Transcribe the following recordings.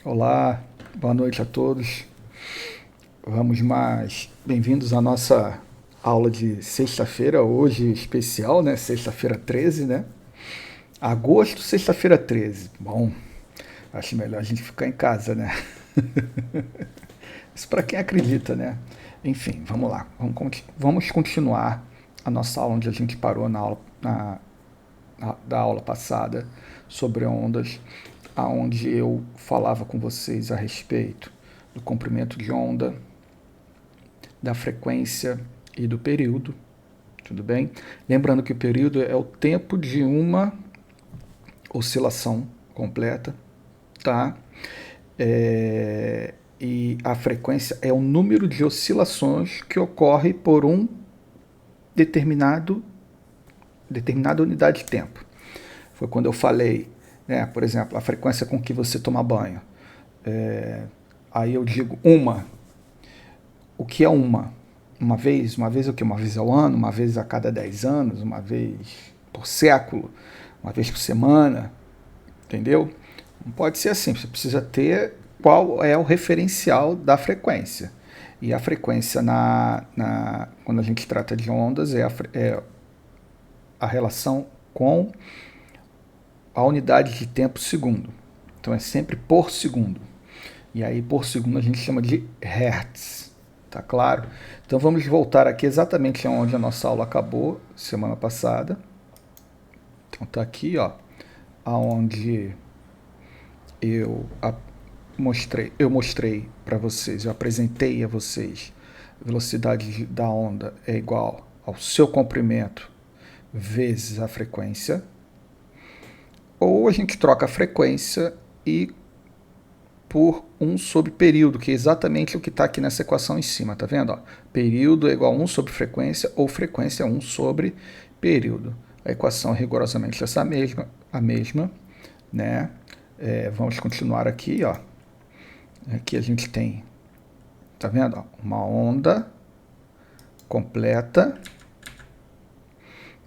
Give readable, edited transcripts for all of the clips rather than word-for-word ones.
Olá, boa noite a todos. Bem-vindos à nossa aula de sexta-feira, hoje especial, né? Sexta-feira 13, né? Agosto, sexta-feira 13. Bom, acho melhor a gente ficar em casa, né? Isso para quem acredita, né? Enfim, vamos lá. Vamos continuar a nossa aula onde a gente parou da aula passada sobre ondas, aonde eu falava com vocês a respeito do comprimento de onda, da frequência e do período, tudo bem? Lembrando que o período é o tempo de uma oscilação completa, tá? E a frequência é o número de oscilações que ocorre por determinado, determinada unidade de tempo. Foi quando eu falei, né, por exemplo, a frequência com que você toma banho. Aí eu digo uma. O que é uma? Uma vez? Uma vez o quê? Uma vez ao ano? Uma vez a cada 10 anos? Uma vez por século? Uma vez por semana? Entendeu? Não pode ser assim. Você precisa ter qual é o referencial da frequência. E a frequência, quando a gente trata de ondas, é a relação com a unidade de tempo segundo. Então é sempre por segundo. E aí por segundo a gente chama de hertz. Tá claro? Então vamos voltar aqui exatamente onde a nossa aula acabou semana passada. Então tá aqui, ó, aonde eu mostrei para vocês, eu apresentei a vocês, a velocidade da onda é igual ao seu comprimento vezes a frequência. Ou a gente troca a frequência e por 1 sobre período, que é exatamente o que está aqui nessa equação em cima, tá vendo? Ó, período é igual a 1 sobre frequência, ou frequência é 1 sobre período. A equação é rigorosamente a mesma, né? Vamos continuar aqui, ó. Aqui a gente tem, tá vendo? Ó, uma onda completa,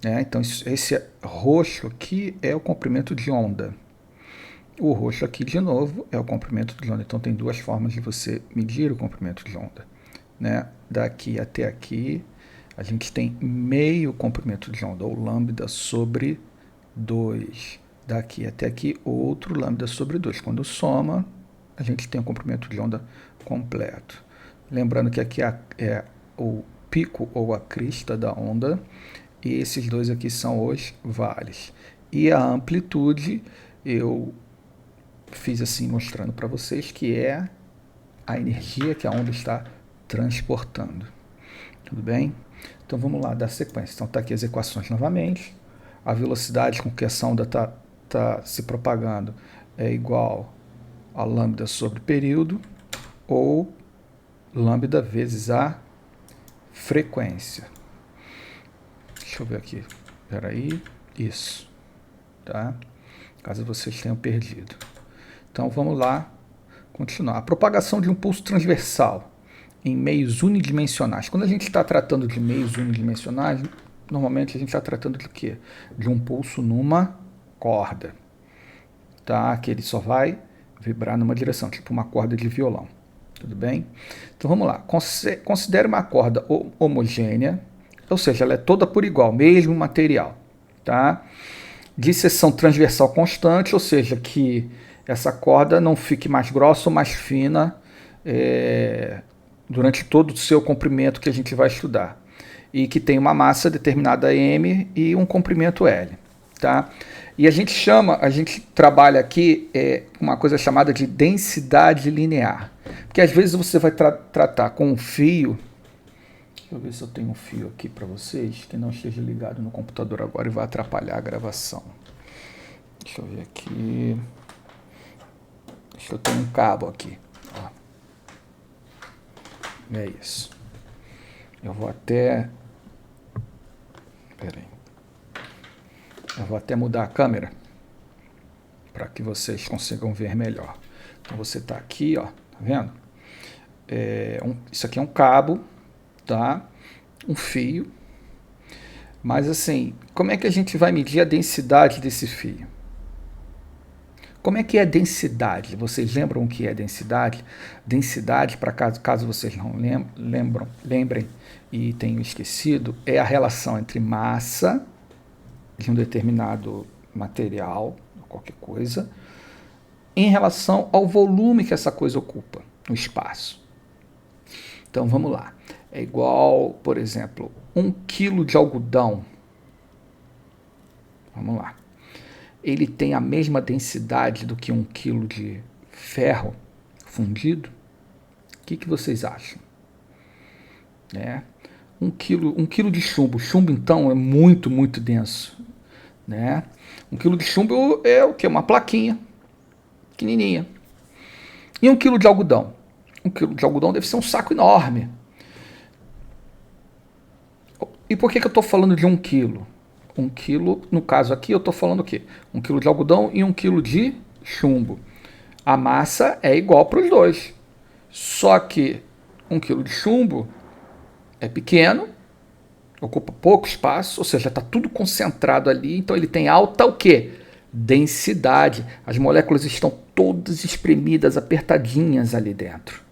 né? Então esse roxo aqui é o comprimento de onda. O roxo aqui, de novo, é o comprimento de onda. Então, tem duas formas de você medir o comprimento de onda, né? Daqui até aqui, a gente tem meio comprimento de onda, ou lambda sobre 2. Daqui até aqui, outro lambda sobre 2. Quando soma, a gente tem o comprimento de onda completo. Lembrando que aqui é o pico ou a crista da onda, e esses dois aqui são os vales. E a amplitude, eu fiz assim mostrando para vocês que é a energia que a onda está transportando. Tudo bem? Então vamos lá dar sequência. Então tá aqui as equações novamente. A velocidade com que essa onda tá se propagando é igual a lambda sobre período ou lambda vezes a frequência. Deixa eu ver aqui. Espera aí. Isso. Tá? Caso vocês tenham perdido. Então vamos lá continuar. A propagação de um pulso transversal em meios unidimensionais. Quando a gente está tratando de meios unidimensionais, normalmente a gente está tratando de quê? De um pulso numa corda, tá? Que ele só vai vibrar numa direção, tipo uma corda de violão. Tudo bem? Então vamos lá. Considere uma corda homogênea, ou seja, ela é toda por igual, mesmo material, tá? De seção transversal constante, ou seja, que essa corda não fique mais grossa ou mais fina durante todo o seu comprimento que a gente vai estudar. E que tem uma massa determinada M e um comprimento L. Tá? E a gente trabalha aqui uma coisa chamada de densidade linear. Porque às vezes você vai tratar com um fio. Deixa eu ver se eu tenho um fio aqui para vocês que não esteja ligado no computador agora e vai atrapalhar a gravação. Deixa eu ver aqui. Acho que eu tenho um cabo aqui. Ó. É isso. Eu vou até... Pera aí. Eu vou até mudar a câmera para que vocês consigam ver melhor. Então você está aqui, ó, tá vendo? Isso aqui é um cabo, tá? Um fio. Mas assim, como é que a gente vai medir a densidade desse fio? Como é que é densidade? Vocês lembram o que é densidade? Densidade, para caso vocês não lembrem e tenham esquecido, é a relação entre massa de um determinado material, qualquer coisa, em relação ao volume que essa coisa ocupa no espaço. Então vamos lá. É igual, por exemplo, 1 quilo de algodão. Vamos lá. Ele tem a mesma densidade do que 1 quilo de ferro fundido? O que vocês acham? 1 quilo de chumbo. Chumbo, então, é muito, muito denso. 1 quilo de chumbo é o quê? Uma plaquinha pequenininha. E 1 quilo de algodão? 1 quilo de algodão deve ser um saco enorme. E por que eu estou falando de 1 quilo? 1 quilo, no caso aqui, eu estou falando o quê? 1 quilo de algodão e 1 quilo de chumbo. A massa é igual para os dois. Só que 1 quilo de chumbo é pequeno, ocupa pouco espaço, ou seja, está tudo concentrado ali, então ele tem alta o quê? Densidade. As moléculas estão todas espremidas, apertadinhas ali dentro.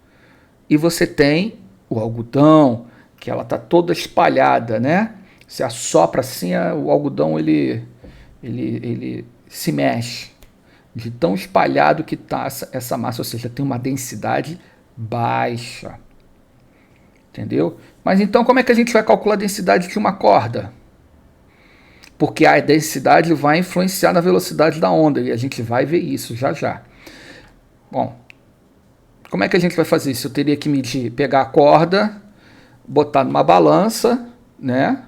E você tem o algodão, que ela está toda espalhada, né? Você assopra assim, o algodão ele se mexe, de tão espalhado que está essa massa, ou seja, tem uma densidade baixa. Entendeu? Mas então como é que a gente vai calcular a densidade de uma corda? Porque a densidade vai influenciar na velocidade da onda, e a gente vai ver isso já já. Bom, como é que a gente vai fazer isso? Eu teria que medir, pegar a corda, botar numa balança, né?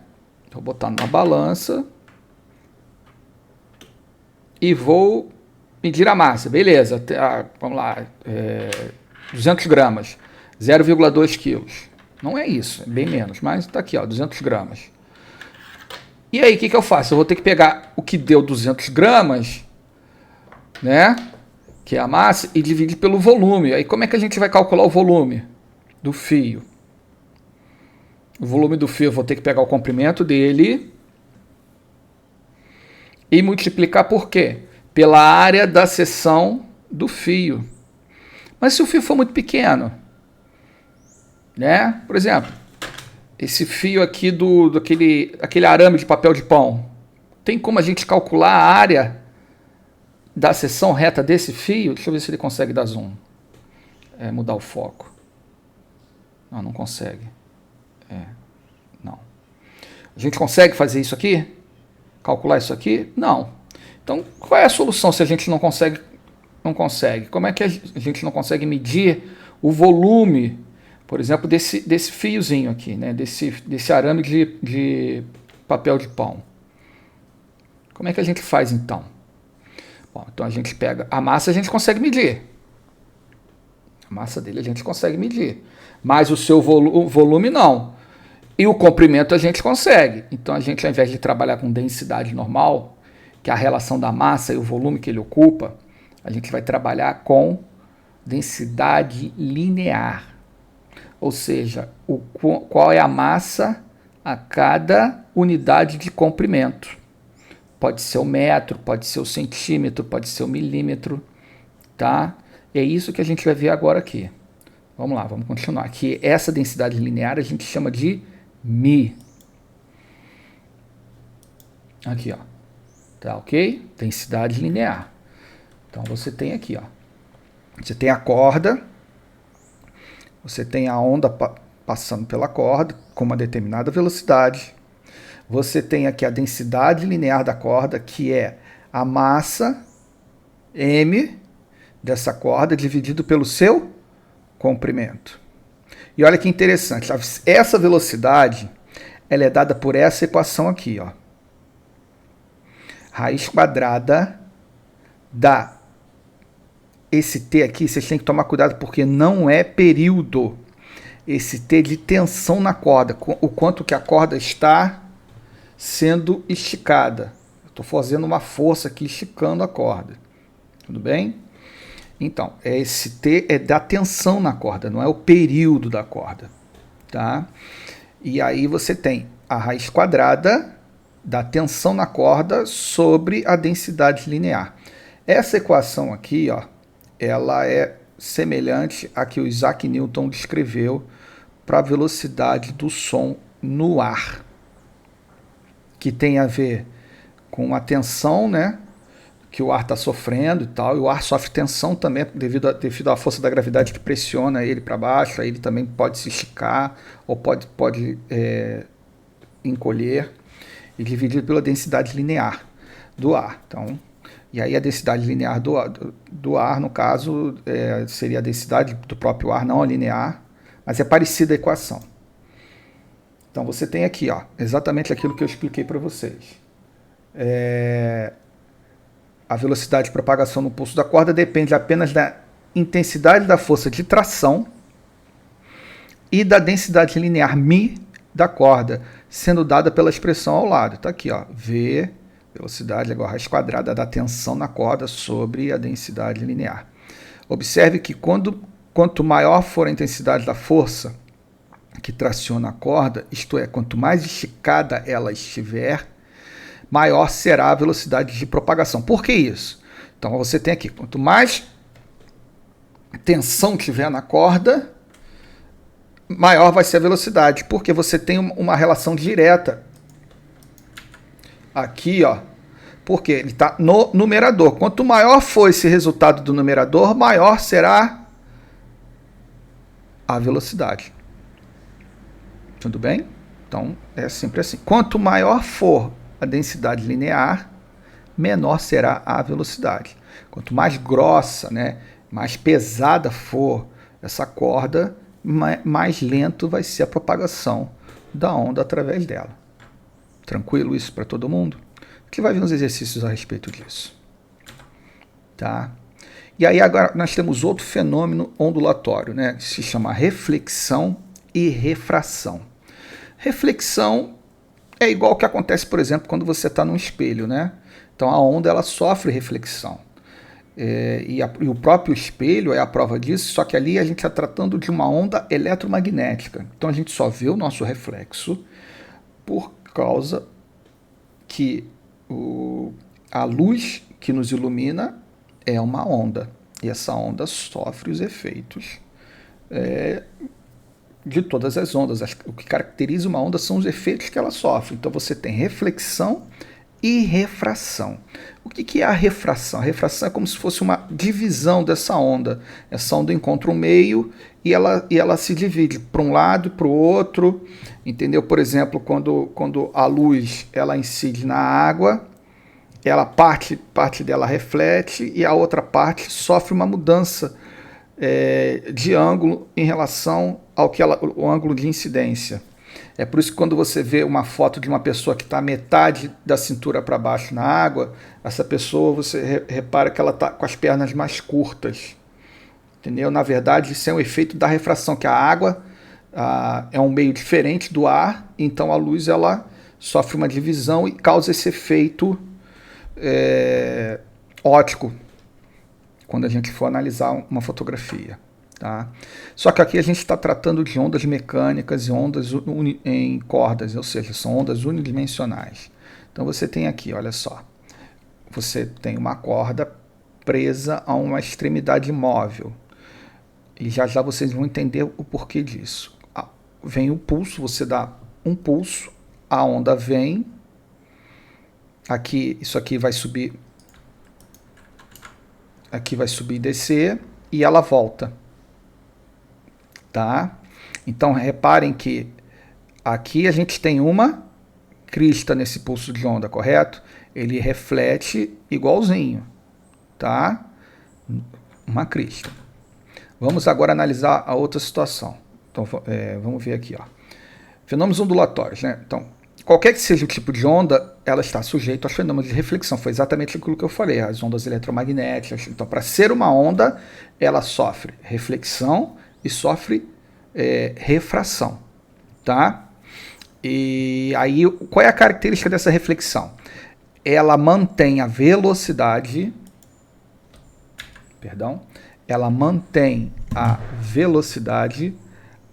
Vou botar numa balança e vou medir a massa. Beleza, vamos lá, 200 gramas, 0,2 quilos. Não é isso, é bem menos, mas está aqui, ó, 200 gramas. E aí, o que eu faço? Eu vou ter que pegar o que deu 200 gramas, né? Que é a massa, e dividir pelo volume. Aí como é que a gente vai calcular o volume do fio? O volume do fio, eu vou ter que pegar o comprimento dele e multiplicar por quê? Pela área da seção do fio. Mas se o fio for muito pequeno, né? Por exemplo, esse fio aqui aquele arame de papel de pão, tem como a gente calcular a área da seção reta desse fio? Deixa eu ver se ele consegue dar zoom. Mudar o foco. Não consegue. Não. A gente consegue fazer isso aqui? Calcular isso aqui? Não. Então, qual é a solução se a gente não consegue? Não consegue. Como é que a gente não consegue medir o volume, por exemplo, desse fiozinho aqui, né? Desse arame de papel de pão? Como é que a gente faz então? Bom, então a gente pega a massa, a gente consegue medir. A massa dele a gente consegue medir. Mas o seu volume não. E o comprimento a gente consegue. Então a gente, ao invés de trabalhar com densidade normal, que é a relação da massa e o volume que ele ocupa, a gente vai trabalhar com densidade linear. Ou seja, qual é a massa a cada unidade de comprimento. Pode ser o metro, pode ser o centímetro, pode ser o milímetro, tá? É isso que a gente vai ver agora aqui. Vamos lá, vamos continuar. Aqui, essa densidade linear a gente chama de Mi. Aqui, ó. Tá ok? Densidade linear. Então você tem aqui, ó. Você tem a corda, você tem a onda passando pela corda com uma determinada velocidade. Você tem aqui a densidade linear da corda, que é a massa M dessa corda dividido pelo seu comprimento. E olha que interessante, essa velocidade ela é dada por essa equação aqui, ó. Raiz quadrada da... Esse T aqui, vocês têm que tomar cuidado porque não é período. Esse T de tensão na corda, o quanto que a corda está sendo esticada. Estou fazendo uma força aqui, esticando a corda. Tudo bem? Então, esse T é da tensão na corda, não é o período da corda. Tá? E aí você tem a raiz quadrada da tensão na corda sobre a densidade linear. Essa equação aqui, ó, ela é semelhante à que o Isaac Newton descreveu para a velocidade do som no ar, que tem a ver com a tensão, né, que o ar está sofrendo e tal, e o ar sofre tensão também devido à força da gravidade que pressiona ele para baixo, aí ele também pode se esticar ou pode encolher, e dividido pela densidade linear do ar. Então, e aí a densidade linear do ar, no caso, seria a densidade do próprio ar, não a linear, mas é parecida a equação. Então você tem aqui, ó, exatamente aquilo que eu expliquei para vocês. A velocidade de propagação no pulso da corda depende apenas da intensidade da força de tração e da densidade linear μ da corda, sendo dada pela expressão ao lado. Está aqui, ó, V, velocidade igual a raiz quadrada da tensão na corda sobre a densidade linear. Observe que quanto maior for a intensidade da força que traciona a corda, isto é, quanto mais esticada ela estiver, maior será a velocidade de propagação. Por que isso? Então você tem aqui, quanto mais tensão tiver na corda, maior vai ser a velocidade, porque você tem uma relação direta aqui, ó, porque ele está no numerador. Quanto maior for esse resultado do numerador, maior será a velocidade. Tudo bem? Então é sempre assim. Quanto maior for a densidade linear, menor será a velocidade. Quanto mais grossa, né, mais pesada for essa corda, mais lento vai ser a propagação da onda através dela. Tranquilo isso para todo mundo? Que vai ver uns exercícios a respeito disso. Tá? E aí agora nós temos outro fenômeno ondulatório, né, que se chama reflexão e refração. Reflexão é igual ao que acontece, por exemplo, quando você está num espelho, né? Então a onda ela sofre reflexão. E o próprio espelho é a prova disso, só que ali a gente está tratando de uma onda eletromagnética. Então a gente só vê o nosso reflexo por causa que a luz que nos ilumina é uma onda. E essa onda sofre os efeitos de todas as ondas. O que caracteriza uma onda são os efeitos que ela sofre. Então você tem reflexão e refração. O que é a refração? A refração é como se fosse uma divisão dessa onda. Essa onda encontra um meio e ela se divide para um lado e para o outro. Entendeu? Por exemplo, quando a luz ela incide na água, ela parte dela reflete e a outra parte sofre uma mudança de ângulo em relação ao o ângulo de incidência. É por isso que quando você vê uma foto de uma pessoa que está metade da cintura para baixo na água, essa pessoa, você repara que ela está com as pernas mais curtas. Entendeu? Na verdade, isso é um efeito da refração, que a água é um meio diferente do ar, então a luz ela sofre uma divisão e causa esse efeito óptico, quando a gente for analisar uma fotografia. Tá? Só que aqui a gente está tratando de ondas mecânicas e ondas em cordas, ou seja, são ondas unidimensionais. Então você tem aqui, olha só, você tem uma corda presa a uma extremidade móvel. E já já vocês vão entender o porquê disso. Vem o pulso, você dá um pulso, a onda vem, aqui, isso aqui vai subir e descer, e ela volta. Tá? Então reparem que aqui a gente tem uma crista nesse pulso de onda, correto? Ele reflete igualzinho, tá? Uma crista. Vamos agora analisar a outra situação. Então vamos ver aqui, ó. Fenômenos ondulatórios, né? Então, qualquer que seja o tipo de onda, ela está sujeita aos fenômenos de reflexão. Foi exatamente aquilo que eu falei, as ondas eletromagnéticas. Então, para ser uma onda, ela sofre reflexão e sofre refração, tá? E aí, qual é a característica dessa reflexão? Ela mantém a velocidade,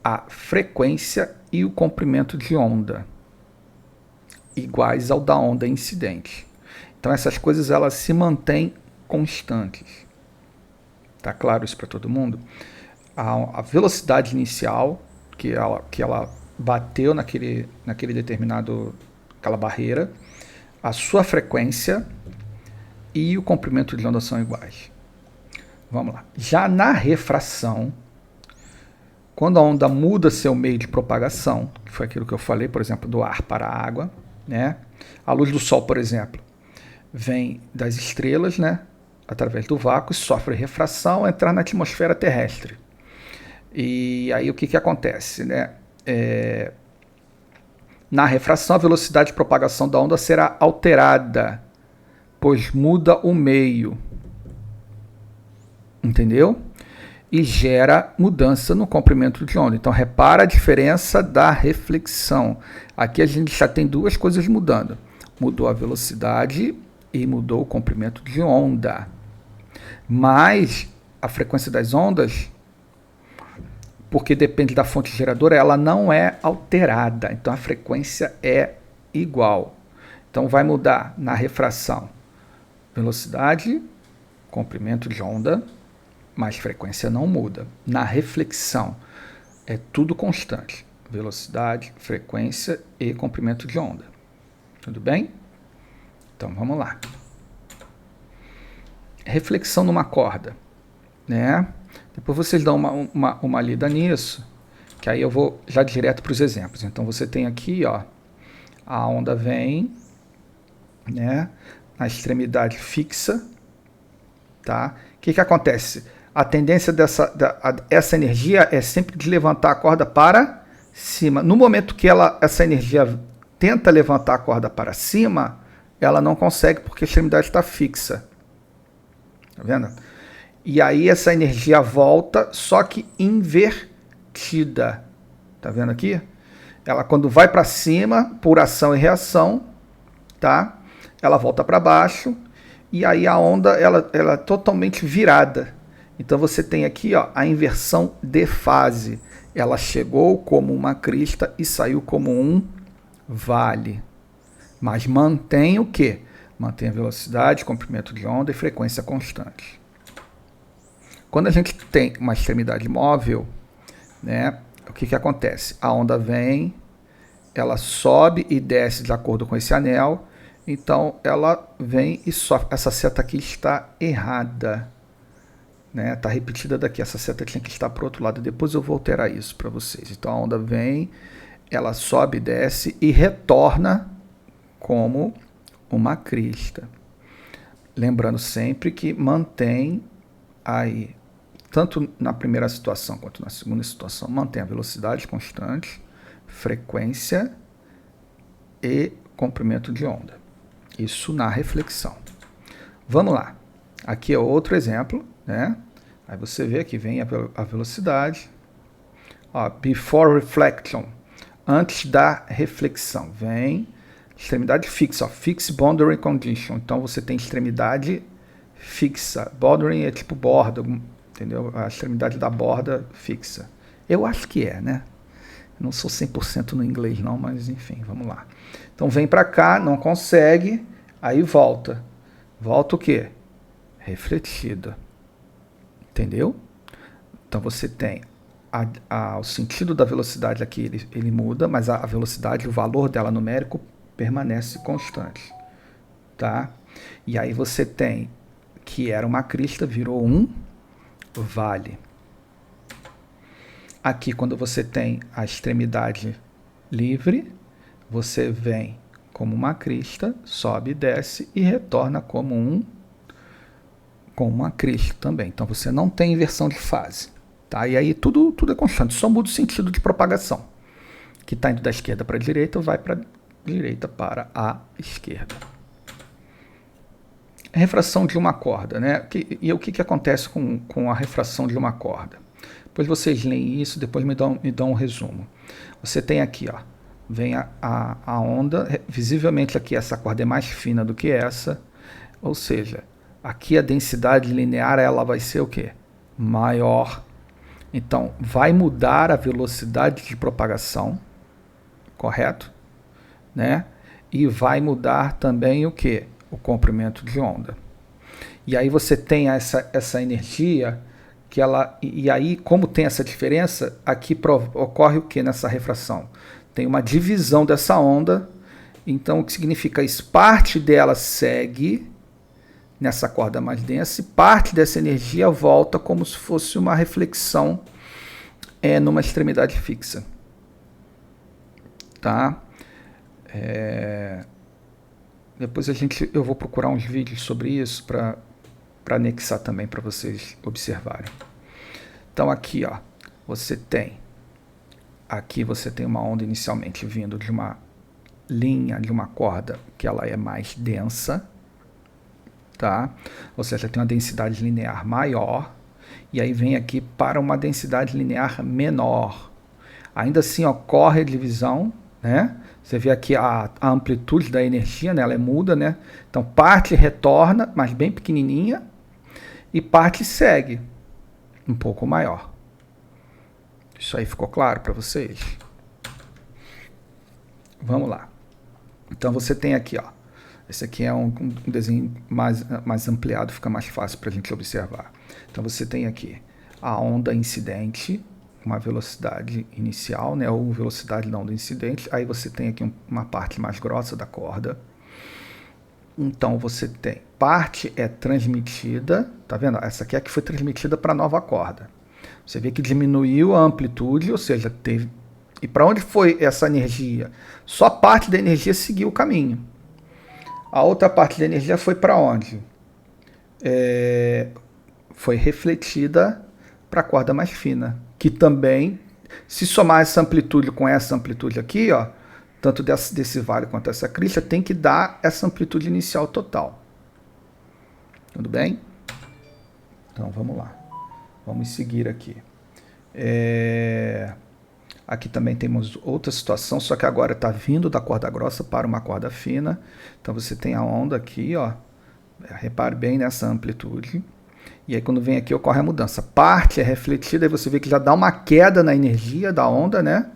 a frequência e o comprimento de onda iguais ao da onda incidente. Então essas coisas elas se mantêm constantes. Tá claro isso para todo mundo? A velocidade inicial que ela bateu naquele determinado, aquela barreira, a sua frequência e o comprimento de onda são iguais. Vamos lá. Já na refração, quando a onda muda seu meio de propagação, que foi aquilo que eu falei, por exemplo, do ar para a água, né? A luz do sol, por exemplo, vem das estrelas, né? Através do vácuo, sofre refração, entrar na atmosfera terrestre. E aí o que acontece, né? Na refração, a velocidade de propagação da onda será alterada, pois muda o meio. Entendeu? E gera mudança no comprimento de onda. Então, repara a diferença da reflexão. Aqui a gente já tem duas coisas mudando. Mudou a velocidade e mudou o comprimento de onda. Mas a frequência das ondas, porque depende da fonte geradora, ela não é alterada. Então, a frequência é igual. Então, vai mudar na refração velocidade, comprimento de onda, mas frequência não muda. Na reflexão, é tudo constante. Velocidade, frequência e comprimento de onda. Tudo bem? Então, vamos lá. Reflexão numa corda, né? Depois vocês dão uma lida nisso, que aí eu vou já direto para os exemplos. Então, você tem aqui, ó, a onda vem, né, na extremidade fixa, tá? O que acontece? A tendência essa energia é sempre de levantar a corda para cima. No momento que essa energia tenta levantar a corda para cima, ela não consegue porque a extremidade está fixa. Tá vendo? E aí essa energia volta, só que invertida. Tá vendo aqui? Ela quando vai para cima, por ação e reação, tá? Ela volta para baixo e aí a onda ela é totalmente virada. Então você tem aqui, ó, a inversão de fase. Ela chegou como uma crista e saiu como um vale. Mas mantém o quê? Mantém a velocidade, comprimento de onda e frequência constante. Quando a gente tem uma extremidade móvel, né, o que acontece? A onda vem, ela sobe e desce de acordo com esse anel. Então ela vem e sofre. Essa seta aqui está errada. Né, tá repetida daqui, essa seta tinha que estar para o outro lado, depois eu vou alterar isso para vocês. Então a onda vem, ela sobe, desce e retorna como uma crista. Lembrando sempre que mantém aí, tanto na primeira situação quanto na segunda situação, mantém a velocidade constante, frequência e comprimento de onda. Isso na reflexão. Vamos lá. Aqui é outro exemplo, né? Aí você vê que vem a velocidade. Ó, before reflection, antes da reflexão, vem extremidade fixa, ó, fixed boundary condition. Então você tem extremidade fixa. Boundary é tipo borda, entendeu? A extremidade da borda fixa. Eu acho que é, né? Não sou 100% no inglês não, mas enfim, vamos lá. Então vem para cá, não consegue, aí volta. Volta o quê? Refletida. Entendeu? Então você tem o sentido da velocidade aqui, ele muda, mas a velocidade, o valor dela numérico permanece constante. Tá? E aí você tem que era uma crista, virou um vale. Aqui, quando você tem a extremidade livre, você vem como uma crista, sobe e desce e retorna como uma crista também. Então você não tem inversão de fase. Tá? E aí tudo é constante, só muda o sentido de propagação. Que está indo da esquerda para a direita, vai para a direita para a esquerda. Refração de uma corda, né? E o que acontece com a refração de uma corda? Depois vocês leem isso, depois me dão um resumo. Você tem aqui, ó, vem a onda, visivelmente aqui essa corda é mais fina do que essa, ou seja, aqui a densidade linear ela vai ser o quê? Maior. Então, vai mudar a velocidade de propagação, correto? Né? E vai mudar também o quê? O comprimento de onda. E aí você tem essa energia que ela... E aí, como tem essa diferença, aqui ocorre o que nessa refração? Tem uma divisão dessa onda. Então, o que significa isso? Parte dela segue nessa corda mais densa e parte dessa energia volta como se fosse uma reflexão numa extremidade fixa. Tá? Depois eu vou procurar uns vídeos sobre isso para anexar também para vocês observarem. Então aqui, ó, aqui você tem uma onda inicialmente vindo de uma linha, de uma corda que ela é mais densa, tá? Ou seja, tem uma densidade linear maior, e aí vem aqui para uma densidade linear menor. Ainda assim ocorre a divisão, né? Você vê aqui a amplitude da energia, né? Ela é muda, né? Então parte retorna, mas bem pequenininha, e parte segue, um pouco maior. Isso aí ficou claro para vocês? Vamos lá. Então você tem aqui, ó. Esse aqui é um desenho mais ampliado, fica mais fácil para a gente observar. Então você tem aqui a onda incidente, uma velocidade inicial, né, ou velocidade da onda incidente. Aí você tem aqui uma parte mais grossa da corda. Então você tem parte é transmitida, tá vendo? Essa aqui é que foi transmitida para a nova corda. Você vê que diminuiu a amplitude, ou seja, teve... E para onde foi essa energia? Só parte da energia seguiu o caminho. A outra parte da energia foi para onde? Foi refletida para a corda mais fina, que também, se somar essa amplitude com essa amplitude aqui, ó, tanto desse vale quanto essa crista, tem que dar essa amplitude inicial total. Tudo bem? Então vamos lá. Vamos seguir aqui. Aqui também temos outra situação, só que agora está vindo da corda grossa para uma corda fina. Então você tem a onda aqui, ó. Repare bem nessa amplitude. E aí quando vem aqui ocorre a mudança. Parte é refletida e você vê que já dá uma queda na energia da onda, né?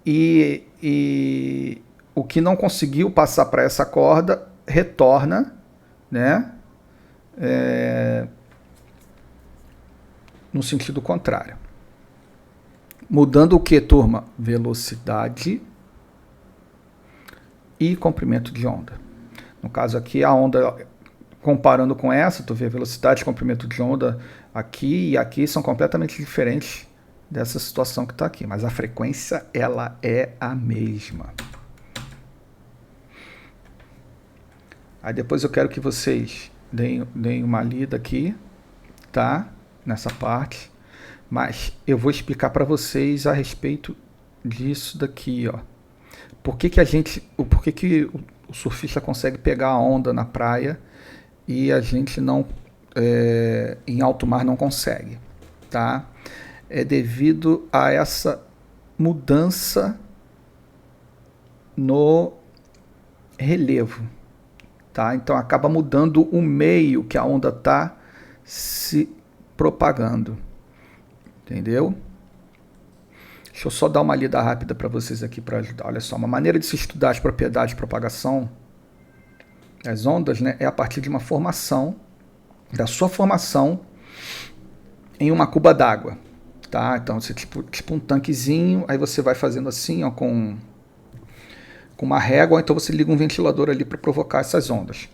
E o que não conseguiu passar para essa corda retorna, né? No sentido contrário. Mudando o que, turma? Velocidade e comprimento de onda. No caso aqui, a onda, comparando com essa, tu vê a velocidade e comprimento de onda aqui e aqui são completamente diferentes dessa situação que está aqui. Mas a frequência, ela é a mesma. Aí depois eu quero que vocês deem uma lida aqui, tá? Nessa parte. Mas eu vou explicar para vocês a respeito disso daqui, ó. Por que que o surfista consegue pegar a onda na praia e a gente não, em alto mar não consegue, tá? É devido a essa mudança no relevo, tá? Então acaba mudando o meio que a onda está se propagando. Entendeu? Deixa eu só dar uma lida rápida para vocês aqui para ajudar. Olha só, uma maneira de se estudar as propriedades de propagação das ondas, né, é a partir de uma formação, da sua formação em uma cuba d'água. Tá? Então, você tipo um tanquezinho, aí você vai fazendo assim, ó, com uma régua, ou então você liga um ventilador ali para provocar essas ondas.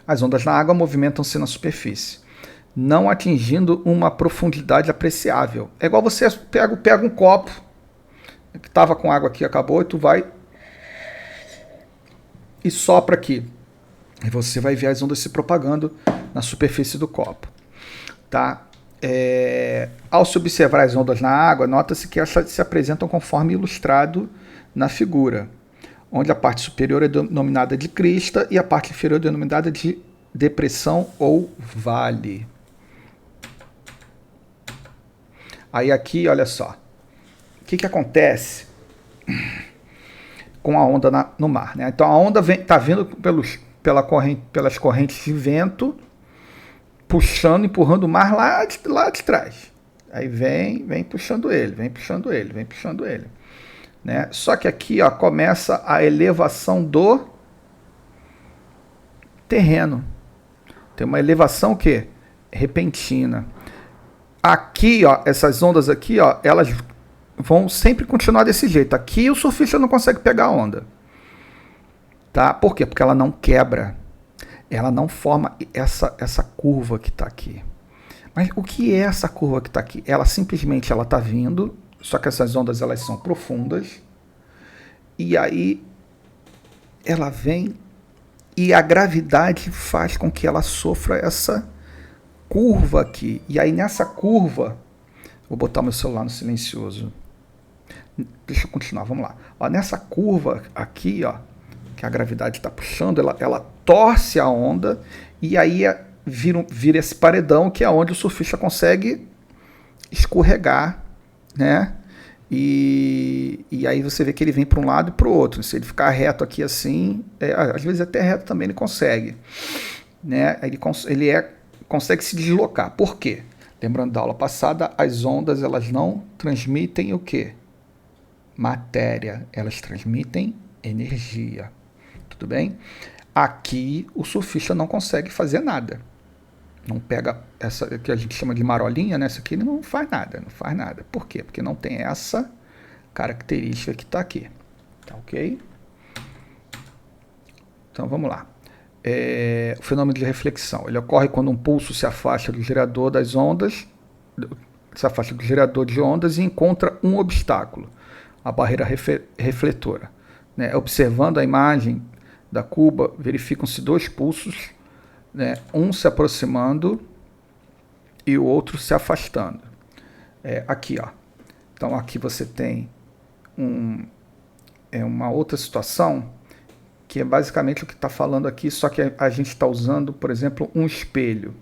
As ondas na água movimentam-se na superfície, não atingindo uma profundidade apreciável. É igual você pega um copo que estava com água aqui, acabou, e tu vai e sopra aqui. E você vai ver as ondas se propagando na superfície do copo. Tá? Ao se observar as ondas na água, nota-se que elas se apresentam conforme ilustrado na figura, onde a parte superior é denominada de crista e a parte inferior é denominada de depressão ou vale. Aí aqui, olha só, o que acontece com a onda no mar, né? Então a onda está vindo pelas correntes de vento, puxando, empurrando o mar lá de trás. Aí vem puxando ele, vem puxando ele. Né? Só que aqui, ó, começa a elevação do terreno. Tem uma elevação o quê? Repentina. Aqui, ó, essas ondas aqui, ó, elas vão sempre continuar desse jeito. Aqui o surfista não consegue pegar a onda. Tá? Por quê? Porque ela não quebra. Ela não forma essa curva que está aqui. Mas o que é essa curva que está aqui? Ela simplesmente está vindo, só que essas ondas elas são profundas. E aí ela vem e a gravidade faz com que ela sofra essa curva aqui. E aí nessa curva, vou botar meu celular no silencioso. Deixa eu continuar, vamos lá. Ó, nessa curva aqui, ó, que a gravidade está puxando, ela torce a onda e aí vira esse paredão que é onde o surfista consegue escorregar, né? E aí você vê que ele vem para um lado e para o outro. Se ele ficar reto aqui assim, às vezes até reto também ele consegue, né? Ele consegue se deslocar. Por quê? Lembrando da aula passada, as ondas elas não transmitem o quê? Matéria, elas transmitem energia. Tudo bem? Aqui o surfista não consegue fazer nada. Não pega essa que a gente chama de marolinha, né? Essa aqui não faz nada, não faz nada. Por quê? Porque não tem essa característica que está aqui. Tá ok? Então vamos lá. O fenômeno de reflexão. Ele ocorre quando um pulso se afasta do gerador das ondas, se afasta do gerador de ondas e encontra um obstáculo, a barreira refletora. Né? Observando a imagem da cuba, verificam-se dois pulsos, né? Um se aproximando e o outro se afastando. Aqui, ó. Então aqui você tem uma outra situação que é basicamente o que está falando aqui, só que a gente está usando, por exemplo, um espelho,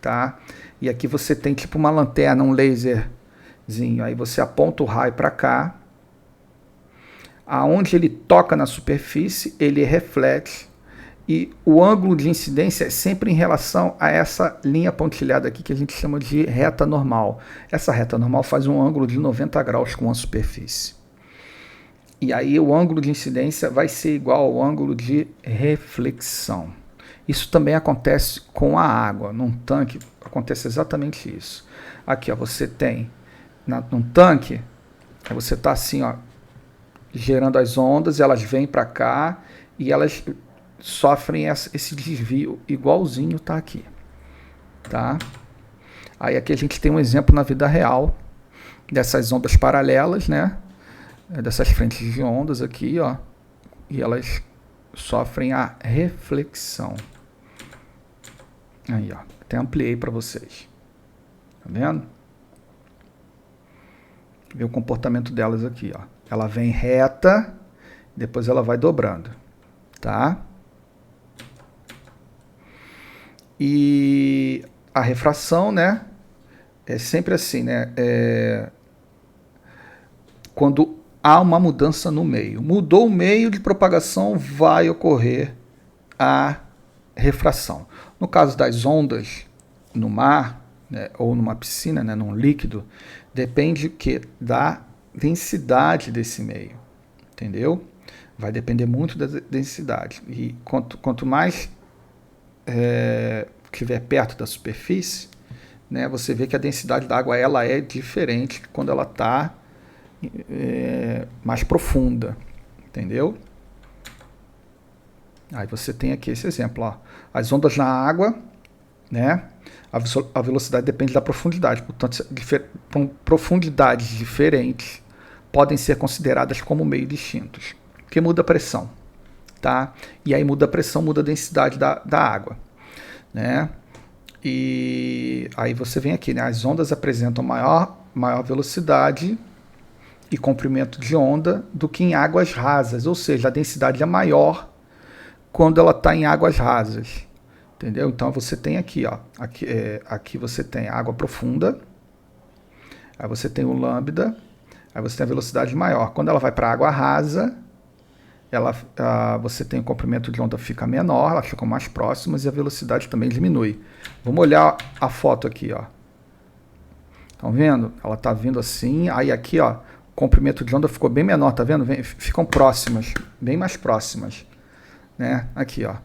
tá? E aqui você tem tipo uma lanterna, um laserzinho, aí você aponta o raio para cá, aonde ele toca na superfície, ele reflete, e o ângulo de incidência é sempre em relação a essa linha pontilhada aqui que a gente chama de reta normal. Essa reta normal faz um ângulo de 90 graus com a superfície. E aí o ângulo de incidência vai ser igual ao ângulo de reflexão. Isso também acontece com a água. Num tanque acontece exatamente isso. Aqui, ó, você tem num tanque, você está assim, ó, gerando as ondas, elas vêm para cá e elas sofrem esse desvio igualzinho tá aqui, tá? Aí aqui a gente tem um exemplo na vida real dessas ondas paralelas, né? Dessas frentes de ondas aqui, ó, e elas sofrem a reflexão. Aí, ó, até ampliei para vocês. Tá vendo? Vê o comportamento delas aqui, ó. Ela vem reta, depois ela vai dobrando, tá? E a refração, né? É sempre assim, né? Quando há uma mudança no meio. Mudou o meio de propagação, vai ocorrer a refração. No caso das ondas no mar, né, ou numa piscina, né, num líquido, depende da densidade desse meio, entendeu? Vai depender muito da densidade. E quanto mais estiver perto da superfície, né, você vê que a densidade da água ela é diferente quando ela está mais profunda, entendeu? Aí você tem aqui esse exemplo, ó. As ondas na água, né? A velocidade depende da profundidade, portanto, profundidades diferentes podem ser consideradas como meio distintos, porque muda a pressão, tá? E aí muda a pressão, muda a densidade da água, né? E aí você vem aqui, né? As ondas apresentam maior velocidade e comprimento de onda do que em águas rasas, ou seja, a densidade é maior quando ela está em águas rasas, entendeu? Então você tem aqui, ó, aqui você tem água profunda, aí você tem o lambda, aí você tem a velocidade maior. Quando ela vai para água rasa, você tem o comprimento de onda fica menor, elas ficam mais próximas e a velocidade também diminui. Vamos olhar a foto aqui, ó. Estão vendo? Ela está vindo assim, aí aqui, ó, o comprimento de onda ficou bem menor, tá vendo? Ficam próximas, bem mais próximas, né? Aqui, ó.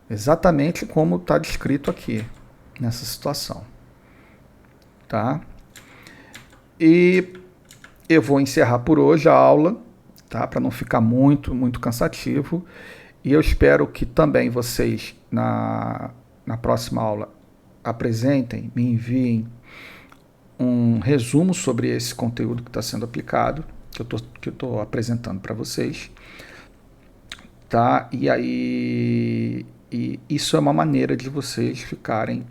Exatamente como está descrito aqui, nessa situação. Tá? E eu vou encerrar por hoje a aula, tá? Para não ficar muito cansativo. E eu espero que também vocês, na próxima aula, apresentem, me enviem um resumo sobre esse conteúdo que está sendo aplicado, que eu tô apresentando para vocês. Tá? E aí, isso é uma maneira de vocês ficarem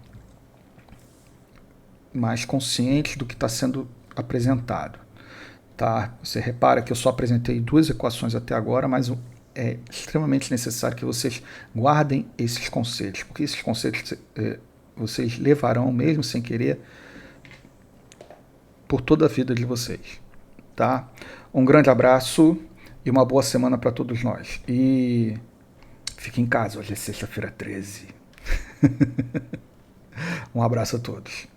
mais conscientes do que está sendo apresentado. Tá? Você repara que eu só apresentei 2 equações até agora, mas é extremamente necessário que vocês guardem esses conceitos, porque esses conceitos vocês levarão, mesmo sem querer, por toda a vida de vocês. Tá? Um grande abraço e uma boa semana para todos nós. E fique em casa, hoje é sexta-feira 13. Um abraço a todos.